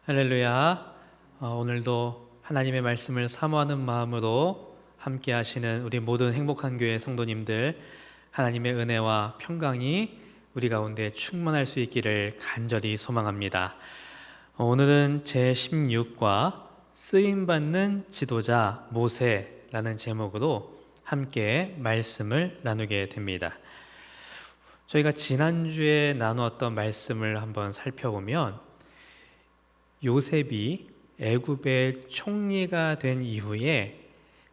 할렐루야. 오늘도 하나님의 말씀을 사모하는 마음으로 함께 하시는 우리 모든 행복한 교회 성도님들, 하나님의 은혜와 평강이 우리 가운데 충만할 수 있기를 간절히 소망합니다. 오늘은 제16과 쓰임받는 지도자 모세라는 제목으로 함께 말씀을 나누게 됩니다. 저희가 지난주에 나누었던 말씀을 한번 살펴보면 요셉이 애굽의 총리가 된 이후에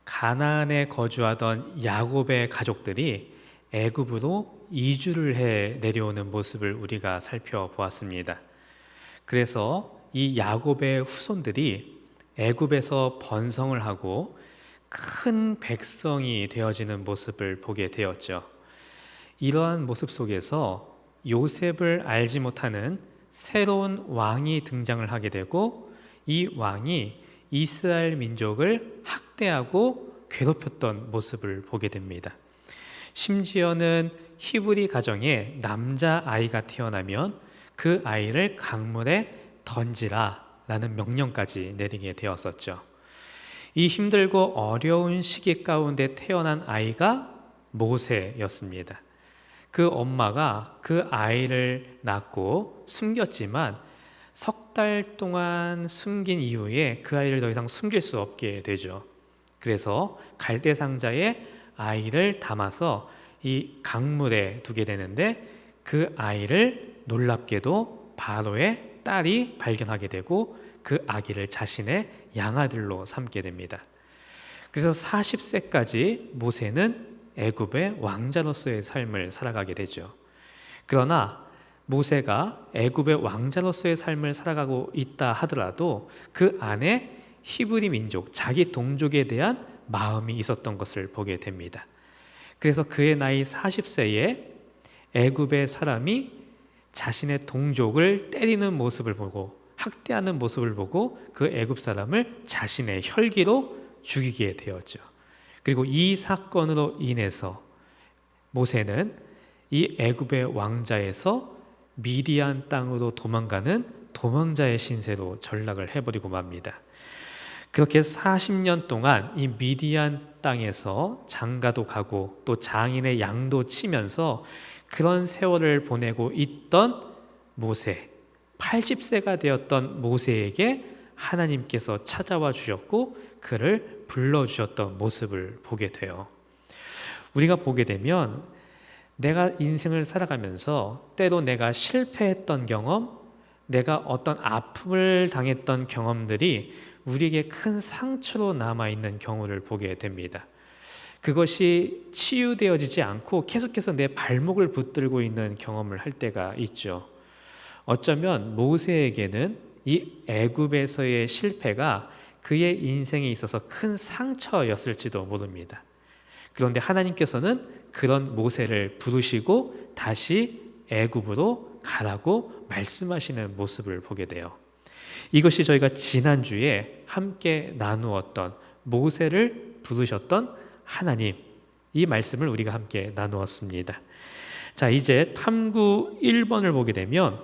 가나안에 거주하던 야곱의 가족들이 애굽으로 이주를 해 내려오는 모습을 우리가 살펴보았습니다. 그래서 이 야곱의 후손들이 애굽에서 번성을 하고 큰 백성이 되어지는 모습을 보게 되었죠. 이러한 모습 속에서 요셉을 알지 못하는 새로운 왕이 등장을 하게 되고, 이 왕이 이스라엘 민족을 학대하고 괴롭혔던 모습을 보게 됩니다. 심지어는 히브리 가정에 남자아이가 태어나면 그 아이를 강물에 던지라 라는 명령까지 내리게 되었었죠. 이 힘들고 어려운 시기 가운데 태어난 아이가 모세였습니다. 그 엄마가 그 아이를 낳고 숨겼지만 석 달 동안 숨긴 이후에 그 아이를 더 이상 숨길 수 없게 되죠. 그래서 갈대 상자에 아이를 담아서 이 강물에 두게 되는데, 그 아이를 놀랍게도 바로의 딸이 발견하게 되고 그 아기를 자신의 양아들로 삼게 됩니다. 그래서 40세까지 모세는 애굽의 왕자로서의 삶을 살아가게 되죠. 그러나 모세가 애굽의 왕자로서의 삶을 살아가고 있다 하더라도 그 안에 히브리 민족, 자기 동족에 대한 마음이 있었던 것을 보게 됩니다. 그래서 그의 나이 40세에 애굽의 사람이 자신의 동족을 때리는 모습을 보고, 학대하는 모습을 보고 그 애굽 사람을 자신의 혈기로 죽이게 되었죠. 그리고 이 사건으로 인해서 모세는 이 애굽의 왕자에서 미디안 땅으로 도망가는 도망자의 신세로 전락을 해버리고 맙니다. 그렇게 40년 동안 이 미디안 땅에서 장가도 가고 또 장인의 양도 치면서 그런 세월을 보내고 있던 모세, 80세가 되었던 모세에게 하나님께서 찾아와 주셨고 그를 불러주셨던 모습을 보게 돼요. 우리가 보게 되면 내가 인생을 살아가면서 때로 내가 실패했던 경험, 내가 어떤 아픔을 당했던 경험들이 우리에게 큰 상처로 남아있는 경우를 보게 됩니다. 그것이 치유되어지지 않고 계속해서 내 발목을 붙들고 있는 경험을 할 때가 있죠. 어쩌면 모세에게는 이 애굽에서의 실패가 그의 인생에 있어서 큰 상처였을지도 모릅니다. 그런데 하나님께서는 그런 모세를 부르시고 다시 애굽으로 가라고 말씀하시는 모습을 보게 돼요. 이것이 저희가 지난주에 함께 나누었던 모세를 부르셨던 하나님, 이 말씀을 우리가 함께 나누었습니다. 자, 이제 탐구 1번을 보게 되면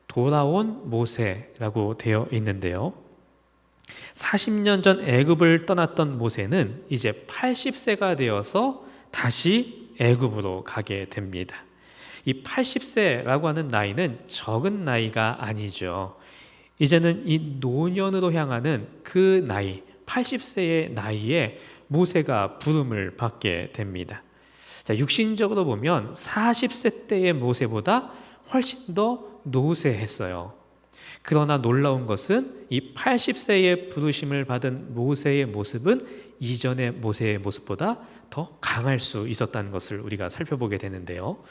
돌아온 모세라고 되어 있는데요. 40년 전 애굽을 떠났던 모세는 이제 80세가 되어서 다시 애굽으로 가게 됩니다. 이 80세라고 하는 나이는 적은 나이가 아니죠. 이제는 이 노년으로 향하는 그 나이, 80세의 나이에 모세가 부름을 받게 됩니다. 자, 육신적으로 보면 40세 때의 모세보다 훨씬 더 노쇠했어요. 그러나 놀라운 것은 이 80세의 부르심을 받은 모세의 모습은 이전의 모세의 모습보다 더 강할 수 있었다는 것을 우리가 살펴보게 되는데요.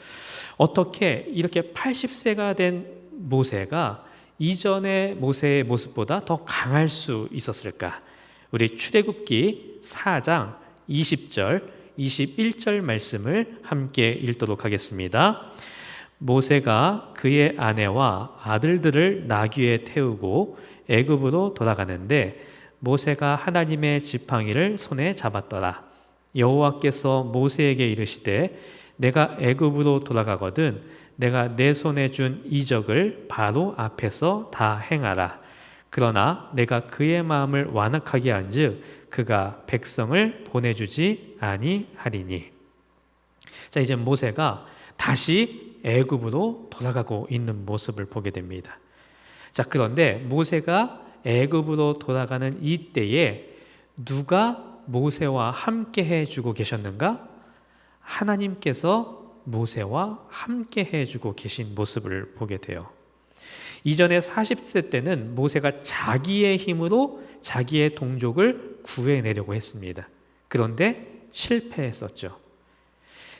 어떻게 이렇게 80세가 된 모세가 이전의 모세의 모습보다 더 강할 수 있었을까? 우리 출애굽기 4장 20절, 21절 말씀을 함께 읽도록 하겠습니다. 모세가 그의 아내와 아들들을 나귀에 태우고 애굽으로 돌아가는데 모세가 하나님의 지팡이를 손에 잡았더라. 여호와께서 모세에게 이르시되 내가 애굽으로 돌아가거든 내가 내 손에 준 이적을 바로 앞에서 다 행하라. 그러나 내가 그의 마음을 완악하게 한즉 그가 백성을 보내주지 아니하리니. 자, 이제 모세가 다시 애굽으로 돌아가고 있는 모습을 보게 됩니다. 자, 그런데 모세가 애굽으로 돌아가는 이때에 누가 모세와 함께 해주고 계셨는가? 하나님께서 모세와 함께 해주고 계신 모습을 보게 돼요. 이전에 40세 때는 모세가 자기의 힘으로 자기의 동족을 구해내려고 했습니다. 그런데 실패했었죠.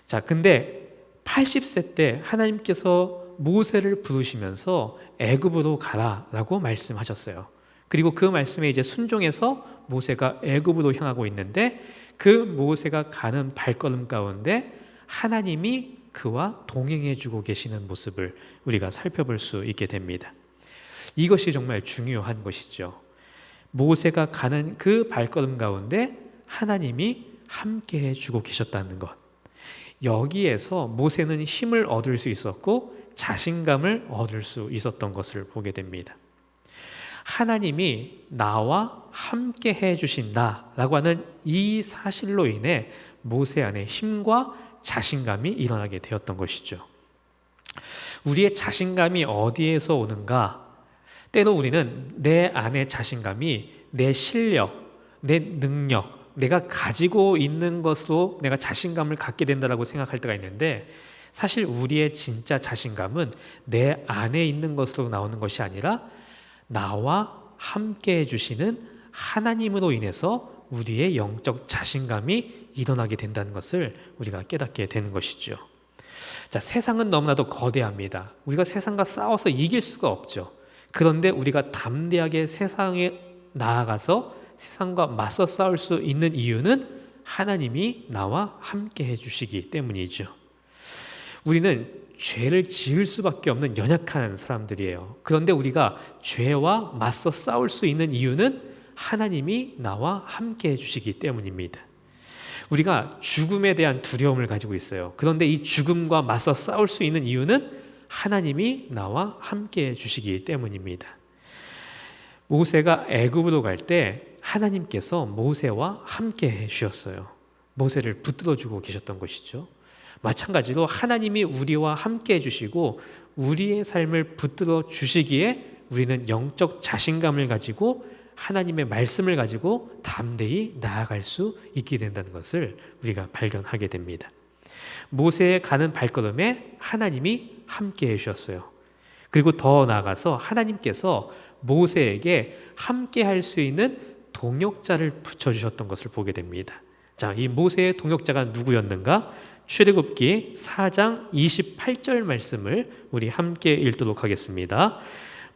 자, 근데 80세 때 하나님께서 모세를 부르시면서 애굽으로 가라라고 말씀하셨어요. 그리고 그 말씀에 이제 순종해서 모세가 애굽으로 향하고 있는데 그 모세가 가는 발걸음 가운데 하나님이 그와 동행해 주고 계시는 모습을 우리가 살펴볼 수 있게 됩니다. 이것이 정말 중요한 것이죠. 모세가 가는 그 발걸음 가운데 하나님이 함께 해 주고 계셨다는 것. 여기에서 모세는 힘을 얻을 수 있었고 자신감을 얻을 수 있었던 것을 보게 됩니다. 하나님이 나와 함께 해 주신다라고 하는 이 사실로 인해 모세 안에 힘과 자신감이 일어나게 되었던 것이죠. 우리의 자신감이 어디에서 오는가? 때로 우리는 내 안의 자신감이 내 실력, 내 능력, 내가 가지고 있는 것으로 내가 자신감을 갖게 된다고 생각할 때가 있는데 사실 우리의 진짜 자신감은 내 안에 있는 것으로 나오는 것이 아니라 나와 함께 해주시는 하나님으로 인해서 우리의 영적 자신감이 일어나게 된다는 것을 우리가 깨닫게 되는 것이죠. 자, 세상은 너무나도 거대합니다. 우리가 세상과 싸워서 이길 수가 없죠. 그런데 우리가 담대하게 세상에 나아가서 세상과 맞서 싸울 수 있는 이유는 하나님이 나와 함께 해주시기 때문이죠. 우리는 죄를 지을 수밖에 없는 연약한 사람들이에요. 그런데 우리가 죄와 맞서 싸울 수 있는 이유는 하나님이 나와 함께 해주시기 때문입니다. 우리가 죽음에 대한 두려움을 가지고 있어요. 그런데 이 죽음과 맞서 싸울 수 있는 이유는 하나님이 나와 함께 해주시기 때문입니다. 모세가 애굽으로 갈 때 하나님께서 모세와 함께 해주셨어요. 모세를 붙들어주고 계셨던 것이죠. 마찬가지로 하나님이 우리와 함께 해주시고 우리의 삶을 붙들어 주시기에 우리는 영적 자신감을 가지고 하나님의 말씀을 가지고 담대히 나아갈 수 있게 된다는 것을 우리가 발견하게 됩니다. 모세의 가는 발걸음에 하나님이 함께 해주셨어요. 그리고 더 나아가서 하나님께서 모세에게 함께 할 수 있는 동역자를 붙여주셨던 것을 보게 됩니다. 자, 이 모세의 동역자가 누구였는가? 출애굽기 4장 28절 말씀을 우리 함께 읽도록 하겠습니다.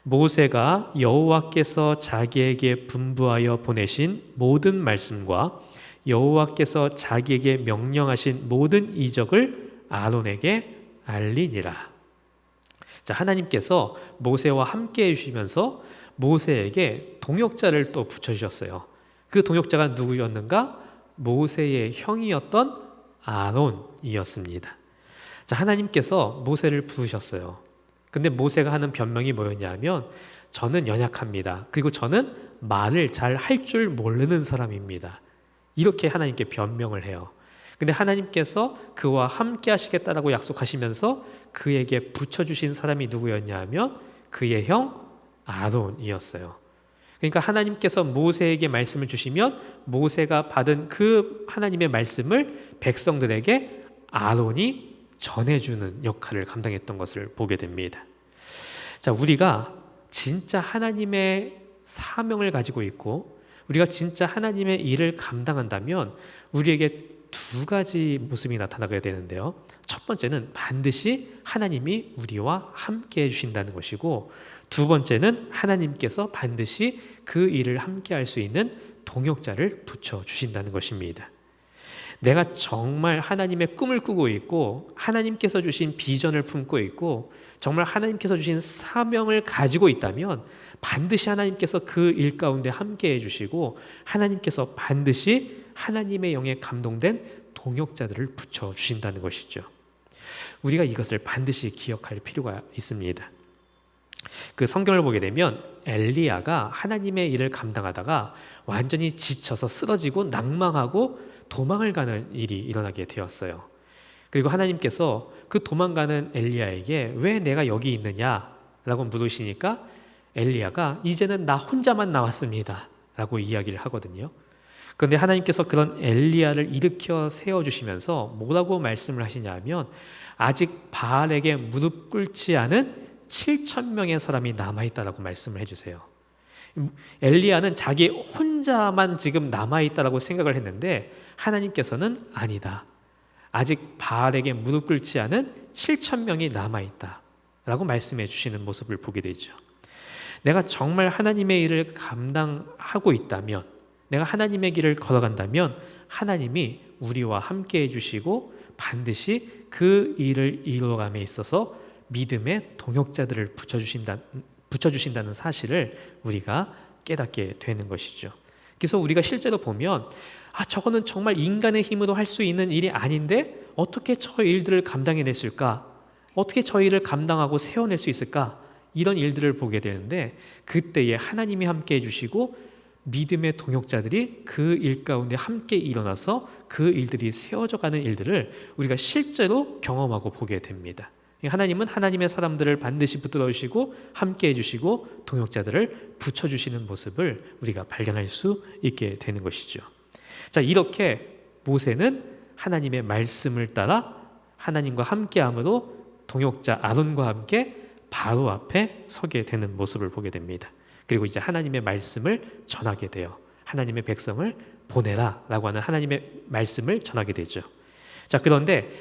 모세가 여호와께서 자기에게 분부하여 보내신 모든 말씀과 여호와께서 자기에게 명령하신 모든 이적을 아론에게 알리니라. 자, 하나님께서 모세와 함께 해주시면서 모세에게 동역자를 또 붙여주셨어요. 그 동역자가 누구였는가? 모세의 형이었던 아론이었습니다. 자, 하나님께서 모세를 부르셨어요. 근데 모세가 하는 변명이 뭐였냐면 저는 연약합니다. 그리고 저는 말을 잘 할 줄 모르는 사람입니다. 이렇게 하나님께 변명을 해요. 근데 하나님께서 그와 함께 하시겠다라고 약속하시면서 그에게 붙여주신 사람이 누구였냐면 그의 형 아론이었어요. 그러니까 하나님께서 모세에게 말씀을 주시면 모세가 받은 그 하나님의 말씀을 백성들에게 아론이 전해주는 역할을 감당했던 것을 보게 됩니다. 자, 우리가 진짜 하나님의 사명을 가지고 있고 우리가 진짜 하나님의 일을 감당한다면 우리에게 두 가지 모습이 나타나게 되는데요. 첫 번째는 반드시 하나님이 우리와 함께 해주신다는 것이고 두 번째는 하나님께서 반드시 그 일을 함께 할 수 있는 동역자를 붙여주신다는 것입니다. 내가 정말 하나님의 꿈을 꾸고 있고 하나님께서 주신 비전을 품고 있고 정말 하나님께서 주신 사명을 가지고 있다면 반드시 하나님께서 그 일 가운데 함께 해주시고 하나님께서 반드시 하나님의 영에 감동된 동역자들을 붙여주신다는 것이죠. 우리가 이것을 반드시 기억할 필요가 있습니다. 그 성경을 보게 되면 엘리야가 하나님의 일을 감당하다가 완전히 지쳐서 쓰러지고 낭망하고 도망을 가는 일이 일어나게 되었어요. 그리고 하나님께서 그 도망가는 엘리야에게 왜 내가 여기 있느냐라고 물으시니까 엘리야가 이제는 나 혼자만 남았습니다 라고 이야기를 하거든요. 그런데 하나님께서 그런 엘리야를 일으켜 세워주시면서 뭐라고 말씀을 하시냐면 아직 바알에게 무릎 꿇지 않은 7,000명의 사람이 남아있다라고 말씀을 해주세요. 엘리야는 자기 혼자만 지금 남아있다라고 생각을 했는데 하나님께서는 아니다. 아직 바알에게 무릎 꿇지 않은 7,000명이 남아있다라고 말씀해 주시는 모습을 보게 되죠. 내가 정말 하나님의 일을 감당하고 있다면, 내가 하나님의 길을 걸어간다면 하나님이 우리와 함께 해주시고 반드시 그 일을 이루어감에 있어서 믿음의 동역자들을 붙여주신다는 사실을 우리가 깨닫게 되는 것이죠. 그래서 우리가 실제로 보면 저거는 정말 인간의 힘으로 할 수 있는 일이 아닌데 어떻게 저 일들을 감당해냈을까? 어떻게 저 일을 감당하고 세워낼 수 있을까? 이런 일들을 보게 되는데 그때에 하나님이 함께 해주시고 믿음의 동역자들이 그 일 가운데 함께 일어나서 그 일들이 세워져가는 일들을 우리가 실제로 경험하고 보게 됩니다. 하나님은 하나님의 사람들을 반드시 붙들어 주시고 함께 해주시고 동역자들을 붙여주시는 모습을 우리가 발견할 수 있게 되는 것이죠. 자, 이렇게 모세는 하나님의 말씀을 따라 하나님과 함께함으로 동역자 아론과 함께 바로 앞에 서게 되는 모습을 보게 됩니다. 그리고 이제 하나님의 말씀을 전하게 돼요. 하나님의 백성을 보내라 라고 하는 하나님의 말씀을 전하게 되죠. 자, 그런데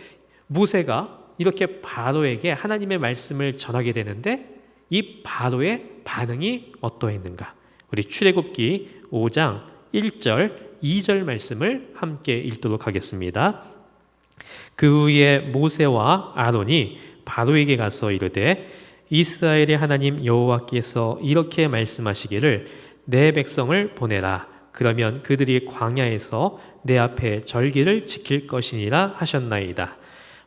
모세가 이렇게 바로에게 하나님의 말씀을 전하게 되는데 이 바로의 반응이 어떠했는가? 우리 출애굽기 5장 1절 2절 말씀을 함께 읽도록 하겠습니다. 그 후에 모세와 아론이 바로에게 가서 이르되 이스라엘의 하나님 여호와께서 이렇게 말씀하시기를 내 백성을 보내라. 그러면 그들이 광야에서 내 앞에 절기를 지킬 것이니라 하셨나이다.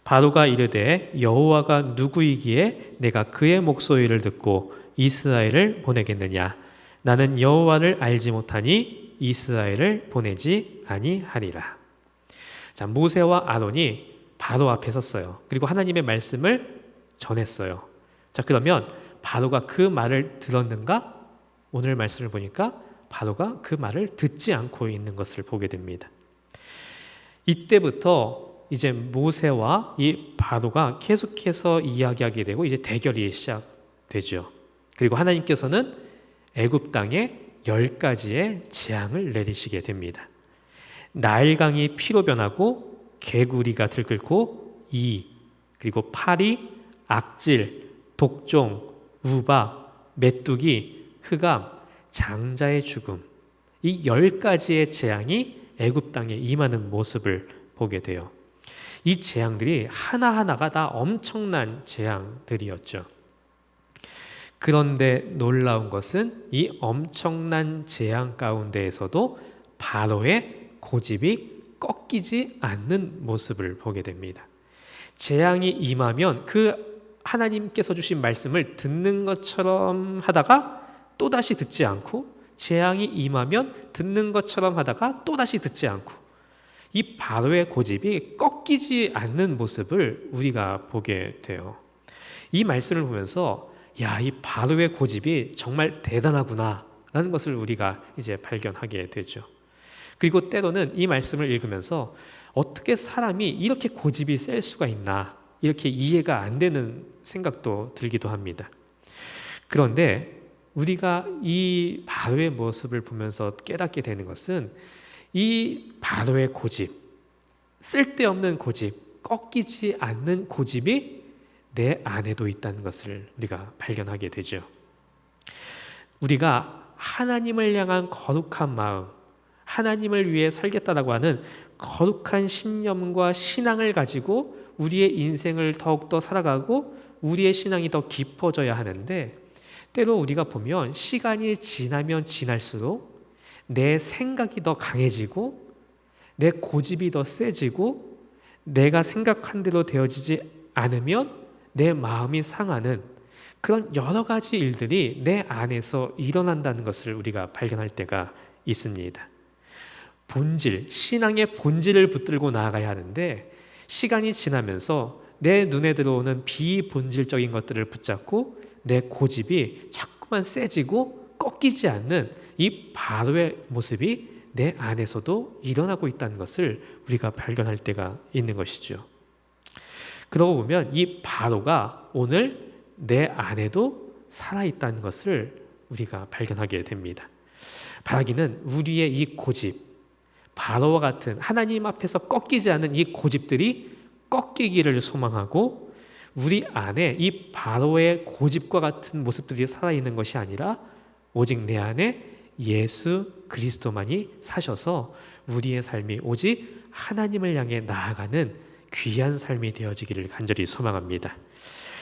바로가 이르되 여호와가 누구이기에 내가 그의 목소리를 듣고 이스라엘을 보내겠느냐? 나는 여호와를 알지 못하니 이스라엘을 보내지 아니하리라. 자, 모세와 아론이 바로 앞에 섰어요. 그리고 하나님의 말씀을 전했어요. 자, 그러면 바로가 그 말을 들었는가? 오늘 말씀을 보니까 바로가 그 말을 듣지 않고 있는 것을 보게 됩니다. 이때부터 이제 모세와 이 바로가 계속해서 이야기하게 되고 이제 대결이 시작되죠. 그리고 하나님께서는 애굽 땅에 10가지의 재앙을 내리시게 됩니다. 나일강이 피로 변하고 개구리가 들끓고 그리고 파리, 악질, 독종, 우박, 메뚜기, 흑암, 장자의 죽음, 이 10가지의 재앙이 애굽 땅에 임하는 모습을 보게 돼요. 이 재앙들이 하나하나가 다 엄청난 재앙들이었죠. 그런데 놀라운 것은 이 엄청난 재앙 가운데에서도 바로의 고집이 꺾이지 않는 모습을 보게 됩니다. 재앙이 임하면 그 하나님께서 주신 말씀을 듣는 것처럼 하다가 또다시 듣지 않고, 재앙이 임하면 듣는 것처럼 하다가 또다시 듣지 않고, 이 바로의 고집이 꺾이지 않는 모습을 우리가 보게 돼요. 이 말씀을 보면서 이 바로의 고집이 정말 대단하구나 라는 것을 우리가 이제 발견하게 되죠. 그리고 때로는 이 말씀을 읽으면서 어떻게 사람이 이렇게 고집이 셀 수가 있나, 이렇게 이해가 안 되는 생각도 들기도 합니다. 그런데 우리가 이 바로의 모습을 보면서 깨닫게 되는 것은 이 바로의 고집, 쓸데없는 고집, 꺾이지 않는 고집이 내 안에도 있다는 것을 우리가 발견하게 되죠. 우리가 하나님을 향한 거룩한 마음, 하나님을 위해 살겠다라고 하는 거룩한 신념과 신앙을 가지고 우리의 인생을 더욱더 살아가고 우리의 신앙이 더 깊어져야 하는데, 때로 우리가 보면 시간이 지나면 지날수록 내 생각이 더 강해지고 내 고집이 더 세지고 내가 생각한 대로 되어지지 않으면 내 마음이 상하는 그런 여러 가지 일들이 내 안에서 일어난다는 것을 우리가 발견할 때가 있습니다. 본질, 신앙의 본질을 붙들고 나아가야 하는데 시간이 지나면서 내 눈에 들어오는 비본질적인 것들을 붙잡고 내 고집이 자꾸만 세지고 꺾이지 않는 이 바로의 모습이 내 안에서도 일어나고 있다는 것을 우리가 발견할 때가 있는 것이죠. 그러고 보면 이 바로가 오늘 내 안에도 살아있다는 것을 우리가 발견하게 됩니다. 바라기는 우리의 이 고집, 바로와 같은 하나님 앞에서 꺾이지 않는 이 고집들이 꺾이기를 소망하고 우리 안에 이 바로의 고집과 같은 모습들이 살아있는 것이 아니라 오직 내 안에 예수 그리스도만이 사셔서 우리의 삶이 오직 하나님을 향해 나아가는 귀한 삶이 되어지기를 간절히 소망합니다.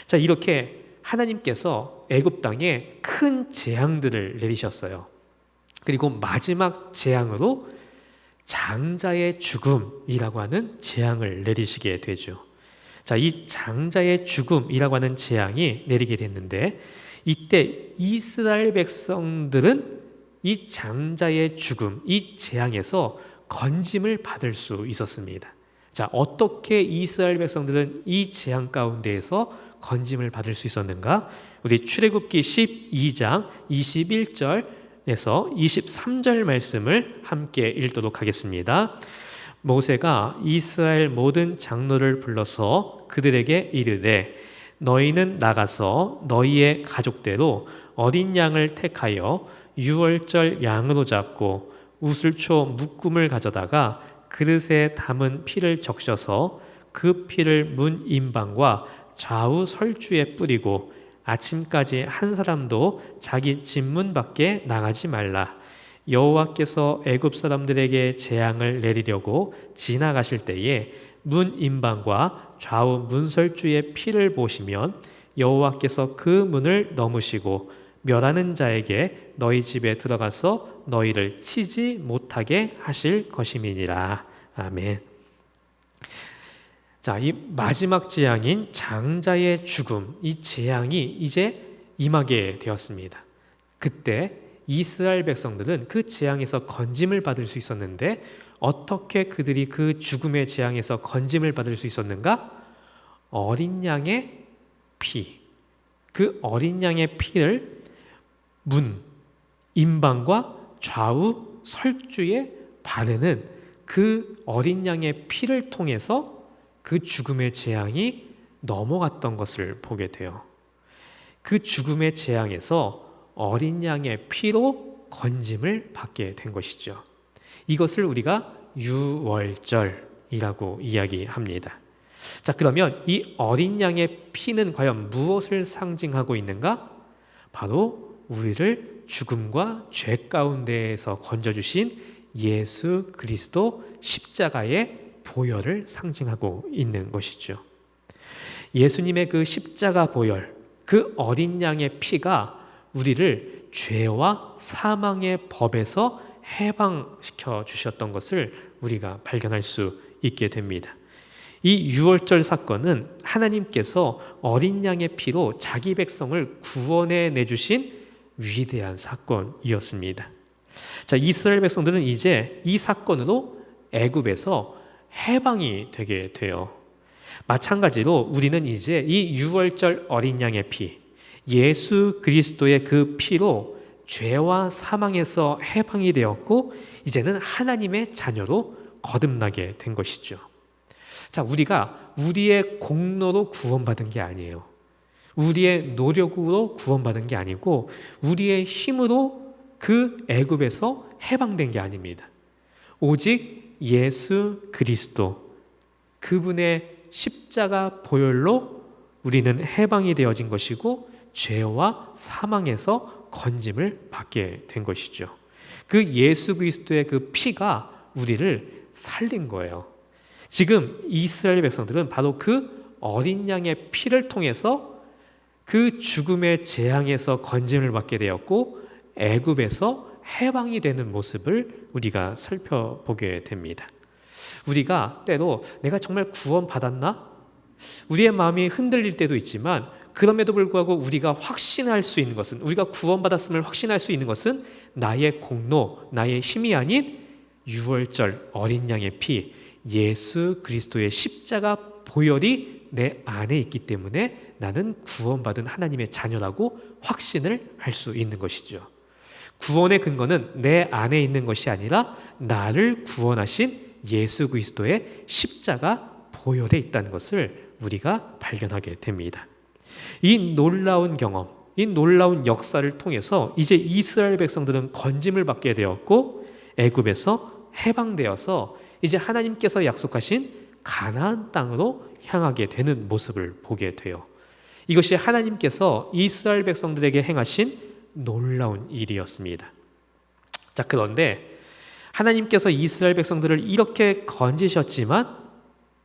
자, 이렇게 하나님께서 애굽 땅에 큰 재앙들을 내리셨어요. 그리고 마지막 재앙으로 장자의 죽음이라고 하는 재앙을 내리시게 되죠. 자, 이 장자의 죽음이라고 하는 재앙이 내리게 됐는데 이때 이스라엘 백성들은 이 장자의 죽음, 이 재앙에서 건짐을 받을 수 있었습니다. 자, 어떻게 이스라엘 백성들은 이 재앙 가운데에서 건짐을 받을 수 있었는가? 우리 출애굽기 12장 21절에서 23절 말씀을 함께 읽도록 하겠습니다. 모세가 이스라엘 모든 장로를 불러서 그들에게 이르되 너희는 나가서 너희의 가족대로 어린 양을 택하여 유월절 양으로 잡고 우슬초 묶음을 가져다가 그릇에 담은 피를 적셔서 그 피를 문 임방과 좌우 설주에 뿌리고 아침까지 한 사람도 자기 집 문 밖에 나가지 말라. 여호와께서 애굽 사람들에게 재앙을 내리려고 지나가실 때에 문 임방과 좌우 문설주의 피를 보시면 여호와께서 그 문을 넘으시고 멸하는 자에게 너희 집에 들어가서 너희를 치지 못하게 하실 것임이니라. 아멘. 자, 이 마지막 재앙인 장자의 죽음, 이 재앙이 이제 임하게 되었습니다. 그때 이스라엘 백성들은 그 재앙에서 건짐을 받을 수 있었는데 어떻게 그들이 그 죽음의 재앙에서 건짐을 받을 수 있었는가? 어린 양의 피, 그 어린 양의 피를 문, 임방과 좌우 설주에 바르는 그 어린 양의 피를 통해서 그 죽음의 재앙이 넘어갔던 것을 보게 돼요. 그 죽음의 재앙에서 어린 양의 피로 건짐을 받게 된 것이죠. 이것을 우리가 유월절이라고 이야기합니다. 자, 그러면 이 어린 양의 피는 과연 무엇을 상징하고 있는가? 바로 우리를 죽음과 죄 가운데에서 건져주신 예수 그리스도 십자가의 보혈을 상징하고 있는 것이죠. 예수님의 그 십자가 보혈, 그 어린 양의 피가 우리를 죄와 사망의 법에서 해방시켜 주셨던 것을 우리가 발견할 수 있게 됩니다. 이 유월절 사건은 하나님께서 어린 양의 피로 자기 백성을 구원해 내주신 위대한 사건이었습니다. 자, 이스라엘 백성들은 이제 이 사건으로 애굽에서 해방이 되게 돼요. 마찬가지로 우리는 이제 이 유월절 어린 양의 피, 예수 그리스도의 그 피로 죄와 사망에서 해방이 되었고 이제는 하나님의 자녀로 거듭나게 된 것이죠. 자, 우리가 우리의 공로로 구원받은 게 아니에요. 우리의 노력으로 구원받은 게 아니고 우리의 힘으로 그 애굽에서 해방된 게 아닙니다. 오직 예수 그리스도, 그분의 십자가 보혈로 우리는 해방이 되어진 것이고 죄와 사망에서 건짐을 받게 된 것이죠. 그 예수 그리스도의 그 피가 우리를 살린 거예요. 지금 이스라엘 백성들은 바로 그 어린 양의 피를 통해서 그 죽음의 재앙에서 건짐을 받게 되었고 애굽에서 해방이 되는 모습을 우리가 살펴보게 됩니다. 우리가 때로 내가 정말 구원받았나? 우리의 마음이 흔들릴 때도 있지만 그럼에도 불구하고 우리가 확신할 수 있는 것은, 우리가 구원받았음을 확신할 수 있는 것은 나의 공로, 나의 힘이 아닌 유월절 어린 양의 피, 예수 그리스도의 십자가 보혈이 내 안에 있기 때문에 나는 구원받은 하나님의 자녀라고 확신을 할 수 있는 것이죠. 구원의 근거는 내 안에 있는 것이 아니라 나를 구원하신 예수 그리스도의 십자가 보혈에 있다는 것을 우리가 발견하게 됩니다. 이 놀라운 경험, 이 놀라운 역사를 통해서 이제 이스라엘 백성들은 건짐을 받게 되었고 애굽에서 해방되어서 이제 하나님께서 약속하신 가나안 땅으로 향하게 되는 모습을 보게 돼요. 이것이 하나님께서 이스라엘 백성들에게 행하신 놀라운 일이었습니다. 자, 그런데 하나님께서 이스라엘 백성들을 이렇게 건지셨지만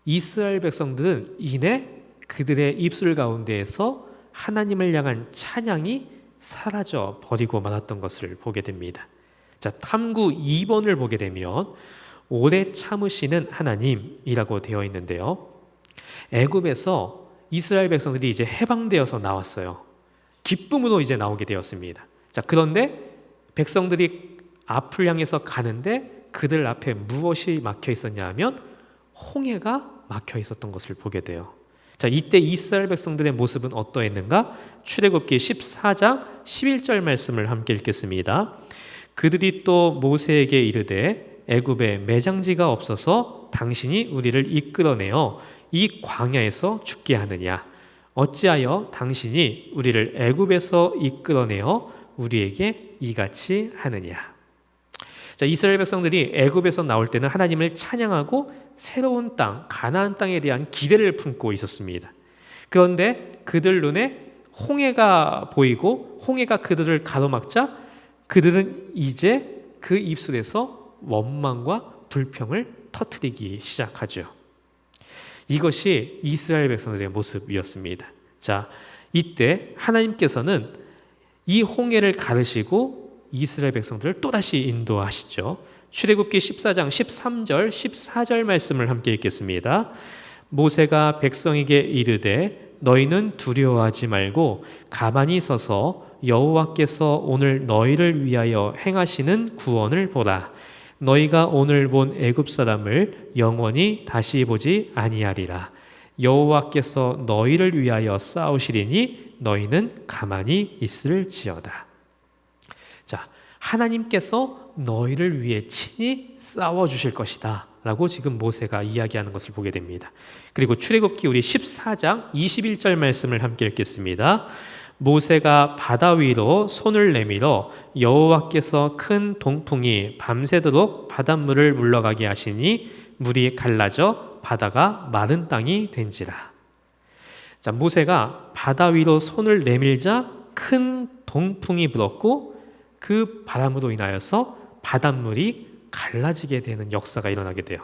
이스라엘 백성들은 이내 그들의 입술 가운데에서 하나님을 향한 찬양이 사라져 버리고 말았던 것을 보게 됩니다. 자, 탐구 2번을 보게 되면 오래 참으시는 하나님이라고 되어 있는데요. 애굽에서 이스라엘 백성들이 이제 해방되어서 나왔어요. 기쁨으로 이제 나오게 되었습니다. 자, 그런데 백성들이 앞을 향해서 가는데 그들 앞에 무엇이 막혀 있었냐 하면 홍해가 막혀 있었던 것을 보게 돼요. 자, 이때 이스라엘 백성들의 모습은 어떠했는가? 출애굽기 14장 11절 말씀을 함께 읽겠습니다. 그들이 또 모세에게 이르되 애굽에 매장지가 없어서 당신이 우리를 이끌어내어 이 광야에서 죽게 하느냐? 어찌하여 당신이 우리를 애굽에서 이끌어내어 우리에게 이같이 하느냐? 자, 이스라엘 백성들이 애굽에서 나올 때는 하나님을 찬양하고 새로운 땅, 가나안 땅에 대한 기대를 품고 있었습니다. 그런데 그들 눈에 홍해가 보이고 홍해가 그들을 가로막자 그들은 이제 그 입술에서 원망과 불평을 터뜨리기 시작하죠. 이것이 이스라엘 백성들의 모습이었습니다. 자, 이때 하나님께서는 이 홍해를 가르시고 이스라엘 백성들을 또다시 인도하시죠. 출애굽기 14장 13절 14절 말씀을 함께 읽겠습니다. 모세가 백성에게 이르되 너희는 두려워하지 말고 가만히 서서 여호와께서 오늘 너희를 위하여 행하시는 구원을 보라. 너희가 오늘 본 애굽 사람을 영원히 다시 보지 아니하리라. 여호와께서 너희를 위하여 싸우시리니 너희는 가만히 있을지어다. 자, 하나님께서 너희를 위해 친히 싸워주실 것이다 라고 지금 모세가 이야기하는 것을 보게 됩니다. 그리고 출애굽기 우리 14장 21절 말씀을 함께 읽겠습니다. 모세가 바다 위로 손을 내밀어 여호와께서 큰 동풍이 밤새도록 바닷물을 물러가게 하시니 물이 갈라져 바다가 마른 땅이 된지라. 자, 모세가 바다 위로 손을 내밀자 큰 동풍이 불었고 그 바람으로 인하여서 바닷물이 갈라지게 되는 역사가 일어나게 돼요.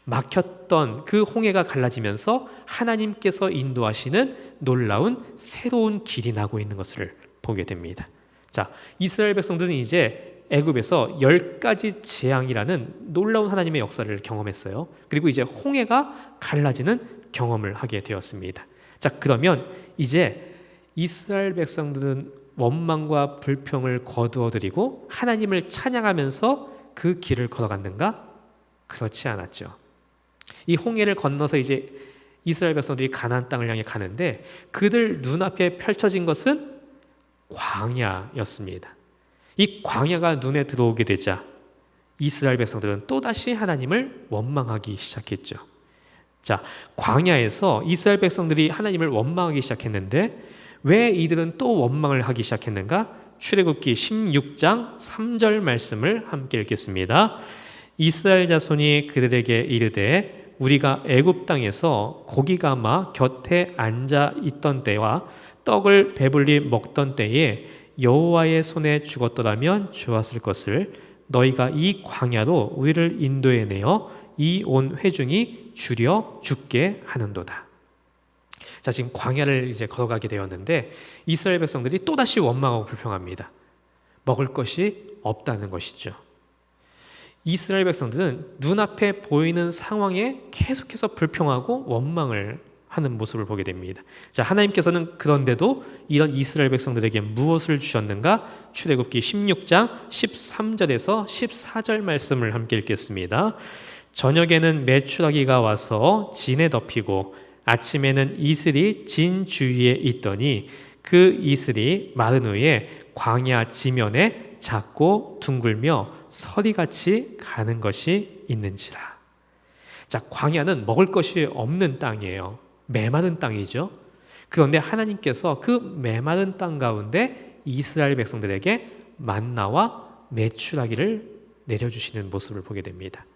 막혔던 그 홍해가 갈라지면서 하나님께서 인도하시는 놀라운 새로운 길이 나고 있는 것을 보게 됩니다. 자, 이스라엘 백성들은 이제 애굽에서 10가지 재앙이라는 놀라운 하나님의 역사를 경험했어요. 그리고 이제 홍해가 갈라지는 경험을 하게 되었습니다. 자, 그러면 이제 이스라엘 백성들은 원망과 불평을 거두어들이고 하나님을 찬양하면서 그 길을 걸어갔는가? 그렇지 않았죠. 이 홍해를 건너서 이제 이스라엘 백성들이 가나안 땅을 향해 가는데 그들 눈앞에 펼쳐진 것은 광야였습니다. 이 광야가 눈에 들어오게 되자 이스라엘 백성들은 또다시 하나님을 원망하기 시작했죠. 자, 광야에서 이스라엘 백성들이 하나님을 원망하기 시작했는데 왜 이들은 또 원망을 하기 시작했는가? 출애굽기 16장 3절 말씀을 함께 읽겠습니다. 이스라엘 자손이 그들에게 이르되 우리가 애굽 땅에서 고기 감아 곁에 앉아 있던 때와 떡을 배불리 먹던 때에 여호와의 손에 죽었더라면 좋았을 것을 너희가 이 광야로 우리를 인도해 내어 이 온 회중이 줄여 죽게 하는도다. 자, 지금 광야를 이제 걸어가게 되었는데 이스라엘 백성들이 또다시 원망하고 불평합니다. 먹을 것이 없다는 것이죠. 이스라엘 백성들은 눈앞에 보이는 상황에 계속해서 불평하고 원망을 하는 모습을 보게 됩니다. 자, 하나님께서는 그런데도 이런 이스라엘 백성들에게 무엇을 주셨는가? 출애굽기 16장 13절에서 14절 말씀을 함께 읽겠습니다. 저녁에는 메추라기가 와서 진에 덮이고 아침에는 이슬이 진 주위에 있더니 그 이슬이 마른 후에 광야 지면에 작고 둥글며 서리같이 가는 것이 있는지라. 자, 광야는 먹을 것이 없는 땅이에요. 메마른 땅이죠. 그런데 하나님께서 그 메마른 땅 가운데 이스라엘 백성들에게 만나와 메추라기를 내려주시는 모습을 보게 됩니다.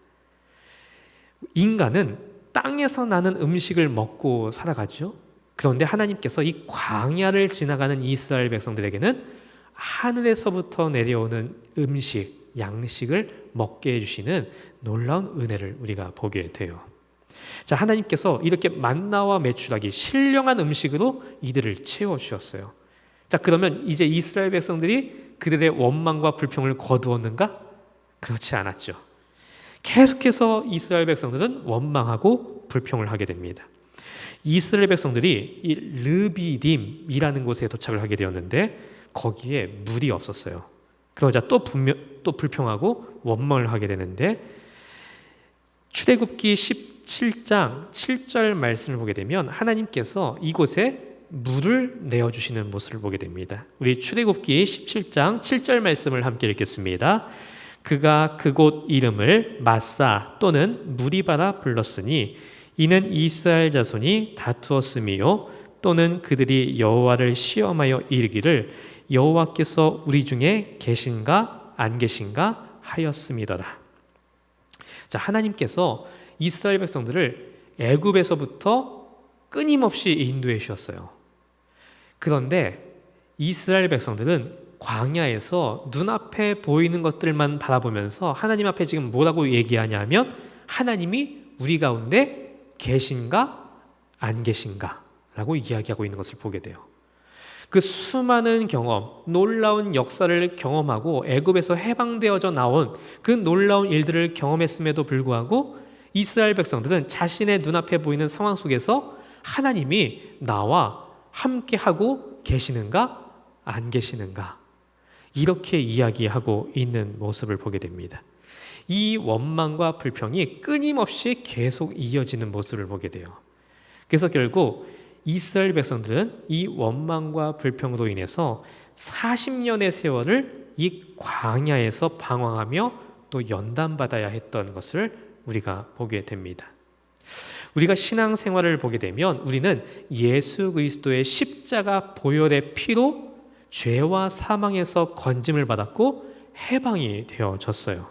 인간은 땅에서 나는 음식을 먹고 살아가죠. 그런데 하나님께서 이 광야를 지나가는 이스라엘 백성들에게는 하늘에서부터 내려오는 음식, 양식을 먹게 해주시는 놀라운 은혜를 우리가 보게 돼요. 자, 하나님께서 이렇게 만나와 메추라기, 신령한 음식으로 이들을 채워주셨어요. 자, 그러면 이제 이스라엘 백성들이 그들의 원망과 불평을 거두었는가? 그렇지 않았죠. 계속해서 이스라엘 백성들은 원망하고 불평을 하게 됩니다. 이스라엘 백성들이 이 르비딤이라는 곳에 도착을 하게 되었는데 거기에 물이 없었어요. 그러자 또 불평하고 원망을 하게 되는데 출애굽기 17장 7절 말씀을 보게 되면 하나님께서 이곳에 물을 내어주시는 모습을 보게 됩니다. 우리 출애굽기 17장 7절 말씀을 함께 읽겠습니다. 그가 그곳 이름을 마사 또는 무리바라 불렀으니 이는 이스라엘 자손이 다투었음이요 또는 그들이 여호와를 시험하여 이르기를 여호와께서 우리 중에 계신가 안 계신가 하였음이더라. 자, 하나님께서 이스라엘 백성들을 애굽에서부터 끊임없이 인도해 주셨어요. 그런데 이스라엘 백성들은 광야에서 눈앞에 보이는 것들만 바라보면서 하나님 앞에 지금 뭐라고 얘기하냐면 하나님이 우리 가운데 계신가 안 계신가 라고 이야기하고 있는 것을 보게 돼요. 그 수많은 경험, 놀라운 역사를 경험하고 애굽에서 해방되어져 나온 그 놀라운 일들을 경험했음에도 불구하고 이스라엘 백성들은 자신의 눈앞에 보이는 상황 속에서 하나님이 나와 함께하고 계시는가 안 계시는가 이렇게 이야기하고 있는 모습을 보게 됩니다. 이 원망과 불평이 끊임없이 계속 이어지는 모습을 보게 돼요. 그래서 결국 이스라엘 백성들은 이 원망과 불평으로 인해서 40년의 세월을 이 광야에서 방황하며 또 연단받아야 했던 것을 우리가 보게 됩니다. 우리가 신앙생활을 보게 되면 우리는 예수 그리스도의 십자가 보혈의 피로 죄와 사망에서 건짐을 받았고 해방이 되어졌어요.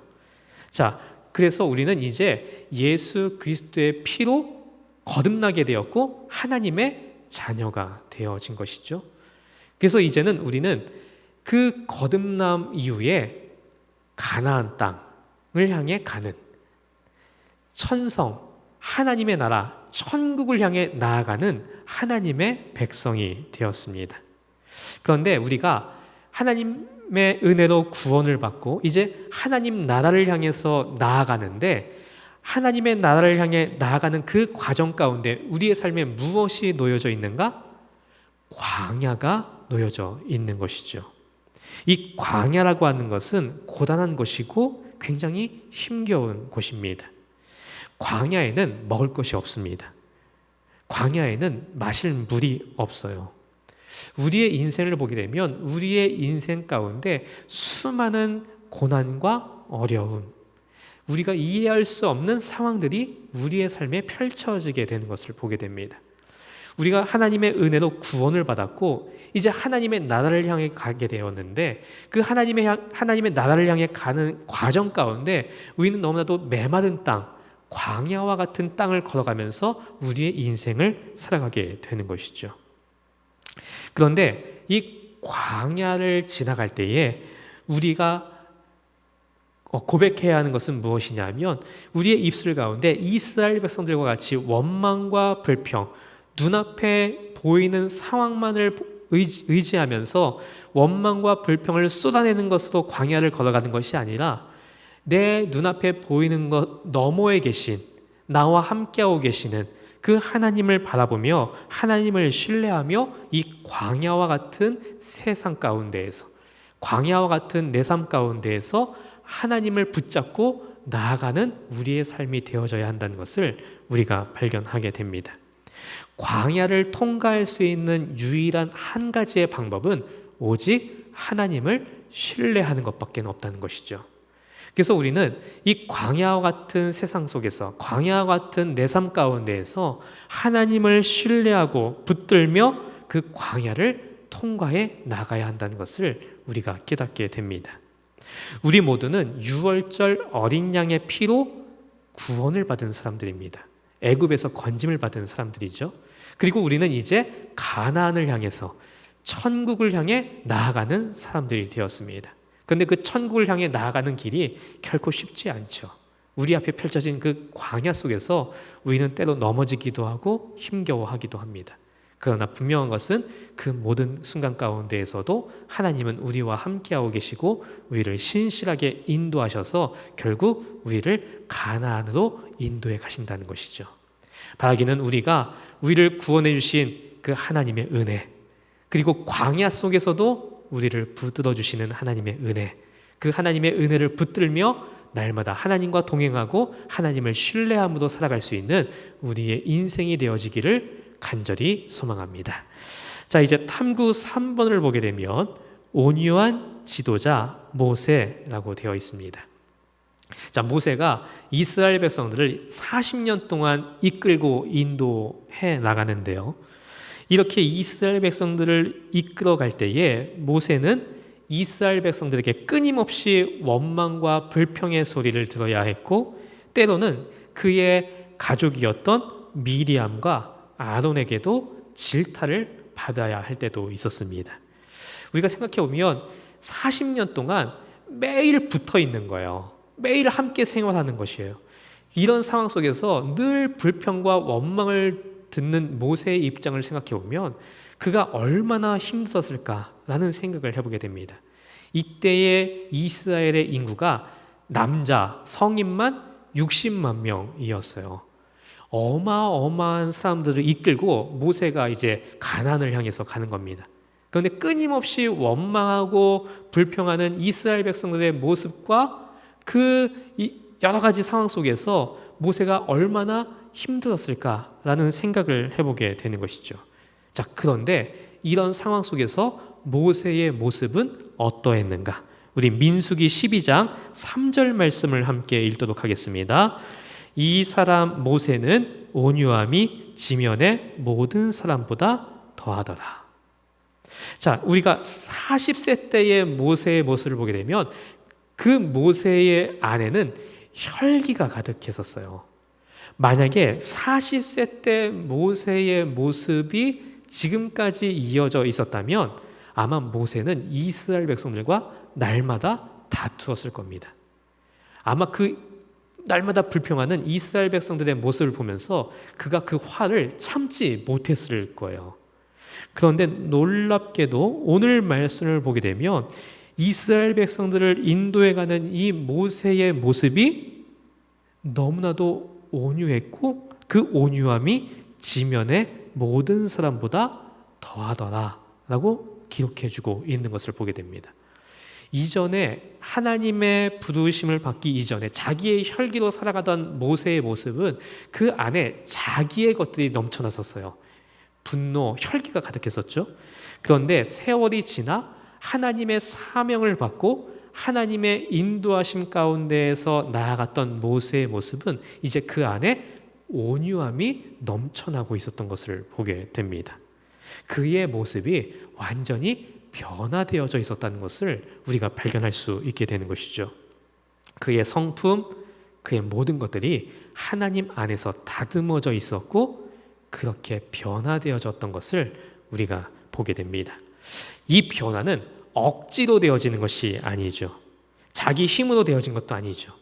자, 그래서 우리는 이제 예수 그리스도의 피로 거듭나게 되었고 하나님의 자녀가 되어진 것이죠. 그래서 이제는 우리는 그 거듭남 이후에 가나안 땅을 향해 가는 천성, 하나님의 나라, 천국을 향해 나아가는 하나님의 백성이 되었습니다. 그런데 우리가 하나님의 은혜로 구원을 받고 이제 하나님 나라를 향해서 나아가는데 하나님의 나라를 향해 나아가는 그 과정 가운데 우리의 삶에 무엇이 놓여져 있는가? 광야가 놓여져 있는 것이죠. 이 광야라고 하는 것은 고단한 곳이고 굉장히 힘겨운 곳입니다. 광야에는 먹을 것이 없습니다. 광야에는 마실 물이 없어요. 우리의 인생을 보게 되면 우리의 인생 가운데 수많은 고난과 어려움, 우리가 이해할 수 없는 상황들이 우리의 삶에 펼쳐지게 되는 것을 보게 됩니다. 우리가 하나님의 은혜로 구원을 받았고 이제 하나님의 나라를 향해 가게 되었는데 그 하나님의 나라를 향해 가는 과정 가운데 우리는 너무나도 메마른 땅, 광야와 같은 땅을 걸어가면서 우리의 인생을 살아가게 되는 것이죠. 그런데 이 광야를 지나갈 때에 우리가 고백해야 하는 것은 무엇이냐면 우리의 입술 가운데 이스라엘 백성들과 같이 원망과 불평, 눈앞에 보이는 상황만을 의지하면서 원망과 불평을 쏟아내는 것으로 광야를 걸어가는 것이 아니라 내 눈앞에 보이는 것 너머에 계신 나와 함께하고 계시는 그 하나님을 바라보며 하나님을 신뢰하며 이 광야와 같은 세상 가운데에서, 광야와 같은 내 삶 가운데에서 하나님을 붙잡고 나아가는 우리의 삶이 되어져야 한다는 것을 우리가 발견하게 됩니다. 광야를 통과할 수 있는 유일한 한 가지의 방법은 오직 하나님을 신뢰하는 것밖에 없다는 것이죠. 그래서 우리는 이 광야와 같은 세상 속에서, 광야와 같은 내 삶 가운데에서 하나님을 신뢰하고 붙들며 그 광야를 통과해 나가야 한다는 것을 우리가 깨닫게 됩니다. 우리 모두는 유월절 어린 양의 피로 구원을 받은 사람들입니다. 애굽에서 건짐을 받은 사람들이죠. 그리고 우리는 이제 가나안을 향해서 천국을 향해 나아가는 사람들이 되었습니다. 그런데 그 천국을 향해 나아가는 길이 결코 쉽지 않죠. 우리 앞에 펼쳐진 그 광야 속에서 우리는 때로 넘어지기도 하고 힘겨워하기도 합니다. 그러나 분명한 것은 그 모든 순간 가운데에서도 하나님은 우리와 함께하고 계시고 우리를 신실하게 인도하셔서 결국 우리를 가나안으로 인도해 가신다는 것이죠. 바라기는 우리가 우리를 구원해 주신 그 하나님의 은혜, 그리고 광야 속에서도 우리를 붙들어 주시는 하나님의 은혜, 그 하나님의 은혜를 붙들며 날마다 하나님과 동행하고 하나님을 신뢰함으로 살아갈 수 있는 우리의 인생이 되어지기를 간절히 소망합니다. 자, 이제 탐구 3번을 보게 되면 온유한 지도자 모세라고 되어 있습니다. 자, 모세가 이스라엘 백성들을 40년 동안 이끌고 인도해 나가는데요. 이렇게 이스라엘 백성들을 이끌어 갈 때에 모세는 이스라엘 백성들에게 끊임없이 원망과 불평의 소리를 들어야 했고, 때로는 그의 가족이었던 미리암과 아론에게도 질타를 받아야 할 때도 있었습니다. 우리가 생각해 보면 40년 동안 매일 붙어 있는 거예요. 매일 함께 생활하는 것이에요. 이런 상황 속에서 늘 불평과 원망을 듣는 모세의 입장을 생각해 보면 그가 얼마나 힘들었을까라는 생각을 해보게 됩니다. 이때의 이스라엘의 인구가 남자 성인만 60만 명이었어요. 어마어마한 사람들을 이끌고 모세가 이제 가나안을 향해서 가는 겁니다. 그런데 끊임없이 원망하고 불평하는 이스라엘 백성들의 모습과 그 여러 가지 상황 속에서 모세가 얼마나 힘들었을까라는 생각을 해보게 되는 것이죠. 자, 그런데 이런 상황 속에서 모세의 모습은 어떠했는가? 우리 민수기 12장 3절 말씀을 함께 읽도록 하겠습니다. 이 사람 모세는 온유함이 지면의 모든 사람보다 더하더라. 자, 우리가 40세 때의 모세의 모습을 보게 되면 그 모세의 안에는 혈기가 가득했었어요. 만약에 40세 때 모세의 모습이 지금까지 이어져 있었다면 아마 모세는 이스라엘 백성들과 날마다 다투었을 겁니다. 아마 그 날마다 불평하는 이스라엘 백성들의 모습을 보면서 그가 그 화를 참지 못했을 거예요. 그런데 놀랍게도 오늘 말씀을 보게 되면 이스라엘 백성들을 인도해가는 이 모세의 모습이 너무나도 온유했고 그 온유함이 지면의 모든 사람보다 더하더라 라고 기록해주고 있는 것을 보게 됩니다. 이전에 하나님의 부르심을 받기 이전에 자기의 혈기로 살아가던 모세의 모습은 그 안에 자기의 것들이 넘쳐났었어요. 분노, 혈기가 가득했었죠. 그런데 세월이 지나 하나님의 사명을 받고 하나님의 인도하심 가운데에서 나아갔던 모세의 모습은 이제 그 안에 온유함이 넘쳐나고 있었던 것을 보게 됩니다. 그의 모습이 완전히 변화되어져 있었다는 것을 우리가 발견할 수 있게 되는 것이죠. 그의 성품, 그의 모든 것들이 하나님 안에서 다듬어져 있었고 그렇게 변화되어졌던 것을 우리가 보게 됩니다. 이 변화는 억지로 되어지는 것이 아니죠. 자기 힘으로 되어진 것도 아니죠.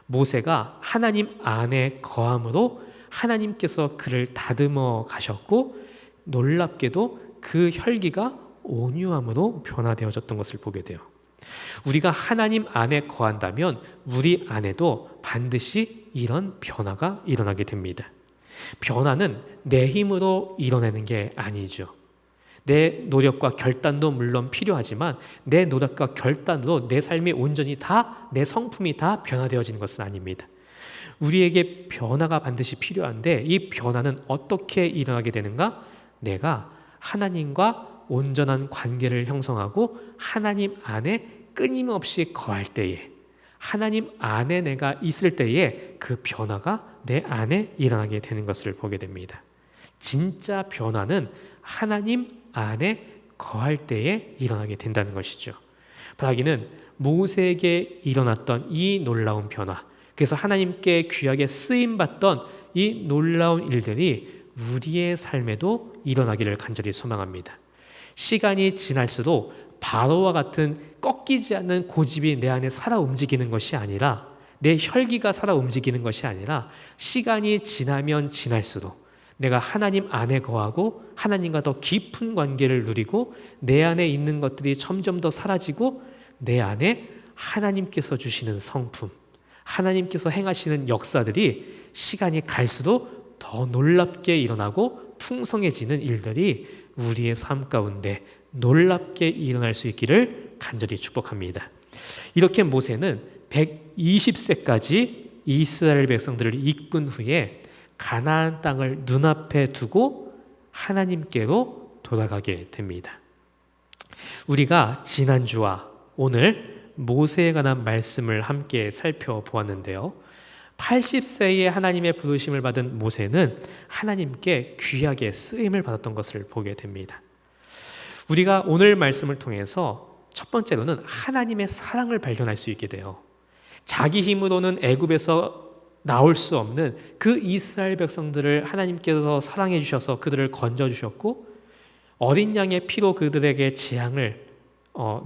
모세가 하나님 안에 거함으로 하나님께서 그를 다듬어 가셨고 놀랍게도 그 혈기가 온유함으로 변화되어졌던 것을 보게 돼요. 우리가 하나님 안에 거한다면 우리 안에도 반드시 이런 변화가 일어나게 됩니다. 변화는 내 힘으로 이뤄내는 게 아니죠. 내 노력과 결단도 물론 필요하지만 내 노력과 결단으로 내 삶이 온전히 다, 내 성품이 다 변화되어지는 것은 아닙니다. 우리에게 변화가 반드시 필요한데 이 변화는 어떻게 일어나게 되는가? 내가 하나님과 온전한 관계를 형성하고 하나님 안에 끊임없이 거할 때에, 하나님 안에 내가 있을 때에 그 변화가 내 안에 일어나게 되는 것을 보게 됩니다. 진짜 변화는 하나님 안에 거할 때에 일어나게 된다는 것이죠. 바라기는 모세에게 일어났던 이 놀라운 변화, 그래서 하나님께 귀하게 쓰임받던 이 놀라운 일들이 우리의 삶에도 일어나기를 간절히 소망합니다. 시간이 지날수록 바로와 같은 꺾이지 않는 고집이 내 안에 살아 움직이는 것이 아니라, 내 혈기가 살아 움직이는 것이 아니라, 시간이 지나면 지날수록 내가 하나님 안에 거하고 하나님과 더 깊은 관계를 누리고 내 안에 있는 것들이 점점 더 사라지고 내 안에 하나님께서 주시는 성품, 하나님께서 행하시는 역사들이 시간이 갈수록 더 놀랍게 일어나고 풍성해지는 일들이 우리의 삶 가운데 놀랍게 일어날 수 있기를 간절히 축복합니다. 이렇게 모세는 120세까지 이스라엘 백성들을 이끈 후에 가나안 땅을 눈앞에 두고 하나님께로 돌아가게 됩니다. 우리가 지난주와 오늘 모세에 관한 말씀을 함께 살펴보았는데요. 80세에 하나님의 부르심을 받은 모세는 하나님께 귀하게 쓰임을 받았던 것을 보게 됩니다. 우리가 오늘 말씀을 통해서 첫 번째로는 하나님의 사랑을 발견할 수 있게 돼요. 자기 힘으로는 애굽에서 나올 수 없는 그 이스라엘 백성들을 하나님께서 사랑해 주셔서 그들을 건져 주셨고, 어린 양의 피로 그들에게 재앙을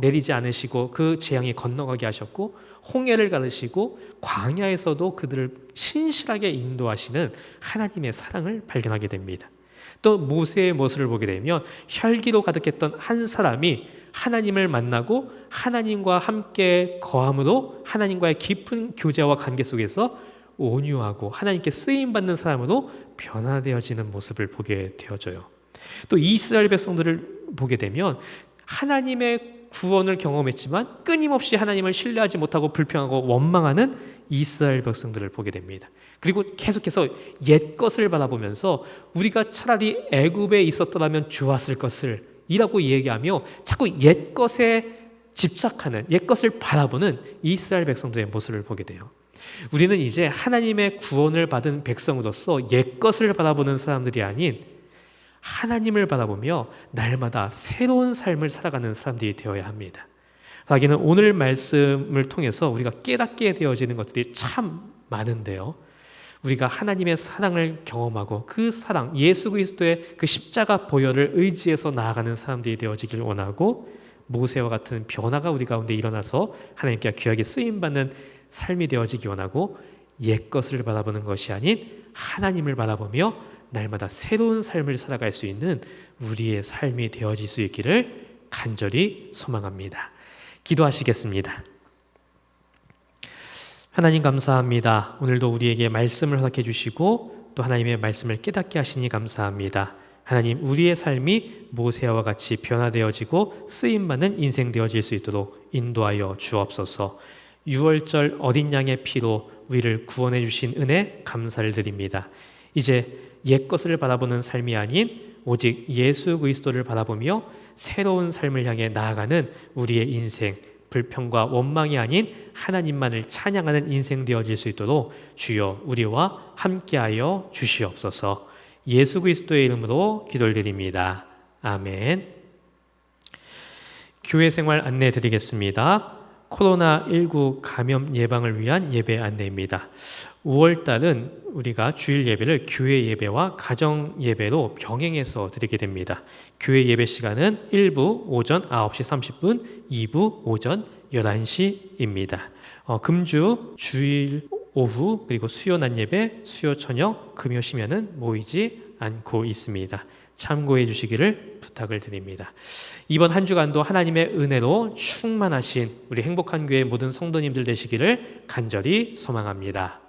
내리지 않으시고 그 재앙이 건너가게 하셨고, 홍해를 가르시고 광야에서도 그들을 신실하게 인도하시는 하나님의 사랑을 발견하게 됩니다. 또 모세의 모습을 보게 되면 혈기로 가득했던 한 사람이 하나님을 만나고 하나님과 함께 거함으로 하나님과의 깊은 교제와 관계 속에서 온유하고 하나님께 쓰임받는 사람으로 변화되어지는 모습을 보게 되어져요. 또 이스라엘 백성들을 보게 되면 하나님의 구원을 경험했지만 끊임없이 하나님을 신뢰하지 못하고 불평하고 원망하는 이스라엘 백성들을 보게 됩니다. 그리고 계속해서 옛것을 바라보면서 우리가 차라리 애굽에 있었더라면 좋았을 것을 이라고 얘기하며 자꾸 옛것에 집착하는, 옛것을 바라보는 이스라엘 백성들의 모습을 보게 돼요. 우리는 이제 하나님의 구원을 받은 백성으로서 옛것을 바라보는 사람들이 아닌 하나님을 바라보며 날마다 새로운 삶을 살아가는 사람들이 되어야 합니다. 하기는 오늘 말씀을 통해서 우리가 깨닫게 되어지는 것들이 참 많은데요. 우리가 하나님의 사랑을 경험하고 그 사랑, 예수 그리스도의 그 십자가 보혈을 의지해서 나아가는 사람들이 되어지길 원하고, 모세와 같은 변화가 우리 가운데 일어나서 하나님께 귀하게 쓰임받는 삶이 되어지기 원하고, 옛것을 바라보는 것이 아닌 하나님을 바라보며 날마다 새로운 삶을 살아갈 수 있는 우리의 삶이 되어질 수 있기를 간절히 소망합니다. 기도하시겠습니다. 하나님 감사합니다. 오늘도 우리에게 말씀을 허락해 주시고 또 하나님의 말씀을 깨닫게 하시니 감사합니다. 하나님, 우리의 삶이 모세와 같이 변화되어지고 쓰임받는 인생 되어질 수 있도록 인도하여 주옵소서. 6월절 어린 양의 피로 우리를 구원해 주신 은혜 감사를 드립니다. 이제 옛것을 바라보는 삶이 아닌 오직 예수 그리스도를 바라보며 새로운 삶을 향해 나아가는 우리의 인생, 불평과 원망이 아닌 하나님만을 찬양하는 인생 되어질 수 있도록 주여 우리와 함께하여 주시옵소서. 예수 그리스도의 이름으로 기도드립니다. 아멘. 교회 생활 안내 드리겠습니다. 코로나19 감염 예방을 위한 예배 안내입니다. 5월달은 우리가 주일 예배를 교회 예배와 가정 예배로 병행해서 드리게 됩니다. 교회 예배 시간은 1부 오전 9시 30분, 2부 오전 11시입니다. 금주 주일 오후 그리고 수요 낮 예배, 수요 저녁, 금요 심야는 모이지 않고 있습니다. 참고해 주시기를 부탁을 드립니다. 이번 한 주간도 하나님의 은혜로 충만하신 우리 행복한 교회 모든 성도님들 되시기를 간절히 소망합니다.